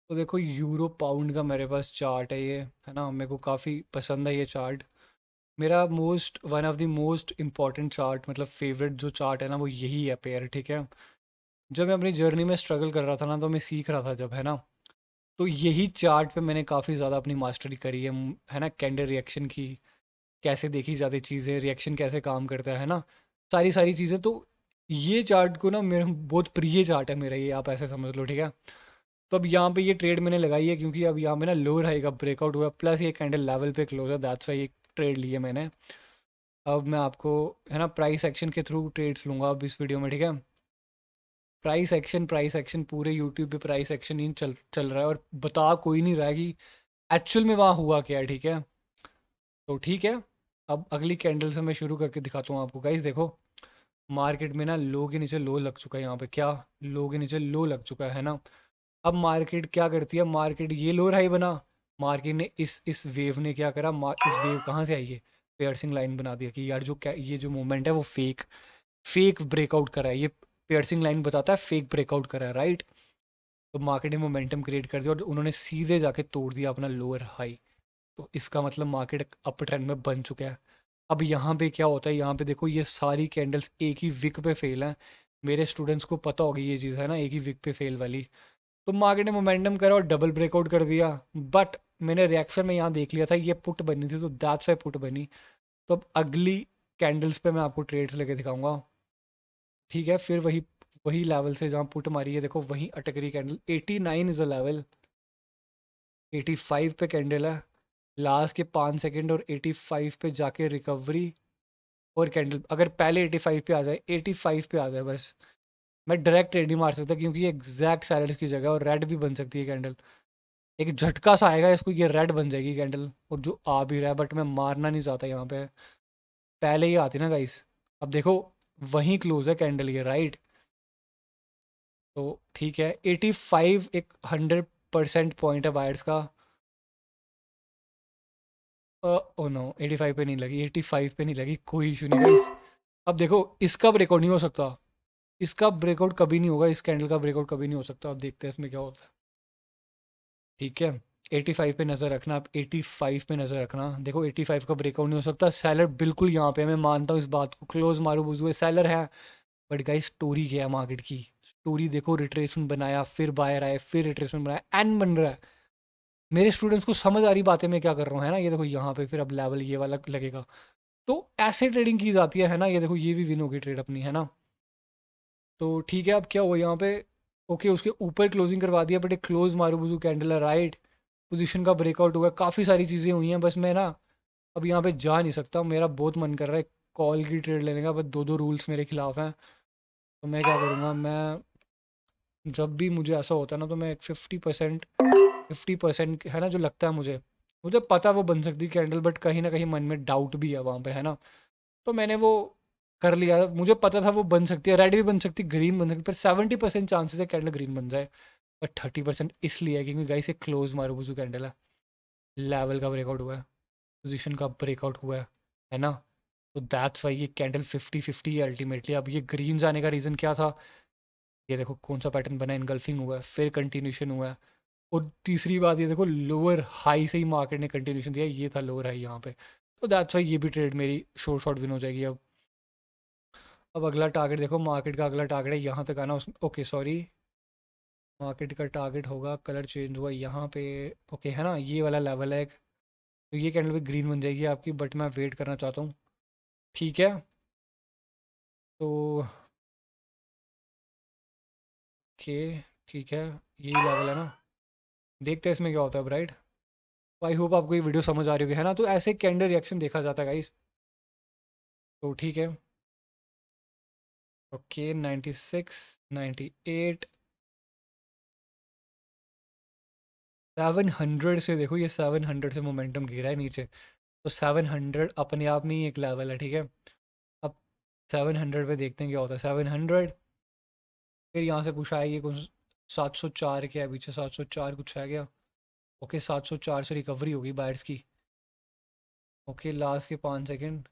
तो देखो euro pound का मेरे पास चार्ट है ये, है ना। मेरे को काफ़ी पसंद है ये चार्ट। मेरा most one of the most important chart, मतलब फेवरेट जो चार्ट है ना, वो यही है पेयर, ठीक है। जब मैं अपनी जर्नी में स्ट्रगल कर रहा था ना, तो मैं सीख रहा था जब, है ना, तो यही चार्ट पे मैंने काफ़ी ज़्यादा अपनी मास्टरी करी है ना। कैंडल रिएक्शन की, कैसे देखी जाती चीज़ें, रिएक्शन कैसे काम करता है ना, सारी सारी चीज़ें। तो ये चार्ट को ना, मेरा बहुत प्रिय चार्ट है मेरा ये, आप ऐसे समझ लो, ठीक है। तो अब यहाँ पे ये ट्रेड मैंने लगाई है क्योंकि अब यहाँ पे ना लोअर हाई का ब्रेकआउट हुआ, प्लस ये कैंडल लेवल पे क्लोज है, दैट्स वाई ये ट्रेड ली है मैंने। अब मैं आपको, है ना, प्राइस एक्शन के थ्रू ट्रेड्स लूँगा अब इस वीडियो में, ठीक है। प्राइस एक्शन पूरे यूट्यूब पे प्राइस एक्शन ही चल चल रहा है, और बता कोई नहीं रहा है कि एक्चुअल में वहाँ हुआ क्या है, ठीक है। तो ठीक है, अब अगली कैंडल से मैं शुरू करके दिखाता हूँ आपको गाइस। देखो, मार्केट में ना लो के नीचे लो लग चुका है, यहाँ पे क्या, लो के नीचे लो लग चुका है ना। अब मार्केट क्या करती है, मार्केट ये लोअर हाई बना, मार्केट ने इस वेव ने क्या करा, इस वेव कहाँ से आई है, पियर्सिंग लाइन बना दिया कि यार जो क्या ये जो मूवमेंट है वो फेक फेक ब्रेकआउट करा है। ये पियर्सिंग लाइन बताता है फेक ब्रेकआउट करा है, राइट। तो मार्केट ने मोमेंटम क्रिएट कर दिया और उन्होंने सीधे जाके तोड़ दिया अपना लोअर हाई। तो इसका मतलब मार्केट अप ट्रेंड में बन चुका है। अब यहाँ पे क्या होता है, यहाँ पे देखो ये सारी कैंडल्स एक ही विक पे फेल हैं। मेरे स्टूडेंट्स को पता होगी ये चीज़, है ना, एक ही विक पे फेल वाली। तो मार्केट ने मोमेंटम करा और डबल ब्रेकआउट कर दिया। बट मैंने रिएक्शन में यहाँ देख लिया था ये पुट बनी थी, तो दैट्स वाई पुट बनी। तो अब अगली कैंडल्स पे मैं आपको ट्रेड्स लेके दिखाऊंगा, ठीक है। फिर वही वही लेवल से जहाँ पुट मारी है, देखो वहीं अटक रही कैंडल, 89 इज अ लेवल, 85 पे कैंडल है। लास्ट के 5 सेकंड और 85 पे जाके रिकवरी, और कैंडल अगर पहले 85 पे आ जाए, 85 पे आ जाए बस, मैं डायरेक्ट ट्रेड नहीं मार सकता क्योंकि ये एग्जैक्ट सैलरीज की जगह है और रेड भी बन सकती है कैंडल। एक झटका सा आएगा इसको, ये रेड बन जाएगी कैंडल, और जो आ भी रहा है, बट मैं मारना नहीं चाहता यहाँ पे, पहले ही आती ना गाइस। अब देखो, वहीं क्लोज है कैंडल ये, राइट। तो ठीक है, 85 एक 100% पॉइंट है बायर्स का। ओ नो, 85 पे नहीं लगी, 85 पे नहीं लगी, कोई इशू नहीं गाइस। अब देखो, इसका ब्रेकआउट नहीं हो सकता, इसका ब्रेकआउट कभी नहीं होगा, इस कैंडल का ब्रेकआउट कभी नहीं हो सकता। अब देखते हैं इसमें क्या होता है, ठीक है। 85 पे नज़र रखना, आप 85 पे नज़र रखना। देखो 85 का ब्रेकआउट नहीं हो सकता, सेलर बिल्कुल यहाँ पे है, मैं मानता हूँ इस बात को, क्लोज मारो बुझुए सेलर है। बट गाइस स्टोरी क्या है मार्केट की, स्टोरी देखो, रिट्रेसमेंट बनाया, फिर बायर आए, फिर रिट्रेसमेंट बनाया, एन बन रहा है। मेरे स्टूडेंट्स को समझ आ रही बातें मैं क्या कर रहा हूँ, है ना। ये देखो यहाँ पे फिर अब लेवल ये वाला लगेगा। तो ऐसे ट्रेडिंग की जाती है ना। ये देखो ये भी विन होगी ट्रेड अपनी, है ना। तो ठीक है, अब क्या हुआ यहाँ पे, ओके उसके ऊपर क्लोजिंग करवा दिया, बट एक क्लोज मारूबुजू कैंडल है, राइट। पोजीशन का ब्रेकआउट हुआ, काफ़ी सारी चीज़ें हुई हैं, बस मैं ना अब यहाँ पे जा नहीं सकता, मेरा बहुत मन कर रहा है कॉल की ट्रेड लेने का, बस दो दो रूल्स मेरे खिलाफ हैं। तो मैं क्या करूँगा, मैं जब भी मुझे ऐसा होता है ना, तो मैं एक 50% है ना जो लगता है मुझे, मुझे पता वो बन सकती है कैंडल, बट कहीं ना कहीं मन में डाउट भी है वहाँ पे, है ना। तो मैंने वो कर लिया, मुझे पता था वो बन सकती है, रेड भी बन सकती है, ग्रीन बन सकती है, पर 70% चांसेस है कैंडल ग्रीन बन जाए। पर 30% इसलिए है क्योंकि गाइस एक क्लोज मारूबुजू कैंडल है, लेवल का ब्रेकआउट हुआ है, पोजीशन का ब्रेकआउट हुआ है ना। तो दैट्स वाई ये कैंडल 50-50 है अल्टीमेटली। अब ये ग्रीन जाने का रीज़न क्या था, ये देखो कौन सा पैटर्न बना, इनगल्फिंग हुआ है, फिर कंटिन्यूशन हुआ है। और तीसरी बात ये देखो, लोअर हाई से ही मार्केट ने कंटिन्यूशन दिया, ये था लोअर हाई यहाँ पे। तो दैट्स वाई ये भी ट्रेड मेरी शॉर्ट शॉर्ट विन हो जाएगी। अब अगला टारगेट देखो, मार्केट का अगला टारगेट है यहाँ तक आना, उस ओके सॉरी, मार्केट का टारगेट होगा, कलर चेंज हुआ यहाँ पे, ओके है ना, ये वाला लेवल है एक। तो ये कैंडल भी ग्रीन बन जाएगी आपकी, बट मैं वेट करना चाहता हूँ, ठीक है। तो ओके, ठीक है, यही लेवल है ना, देखते हैं इसमें क्या होता है, राइट। आई होप आपको ये वीडियो समझ आ रही होगी, है ना। तो ऐसे कैंडल रिएक्शन देखा जाता है गाइस। तो ठीक है, ओके 96, 98, 700 से देखो, ये 700 से मोमेंटम गिरा है नीचे। तो 700 अपने आप में ही एक लेवल है, ठीक है। अब 700 पे देखते हैं क्या होता है, 700, फिर यहाँ से कुछ आएगी कुछ, 704 क्या है पीछे, 704 कुछ है क्या। ओके 704 से रिकवरी होगी बायर्स की। ओके लास्ट के 5 सेकंड,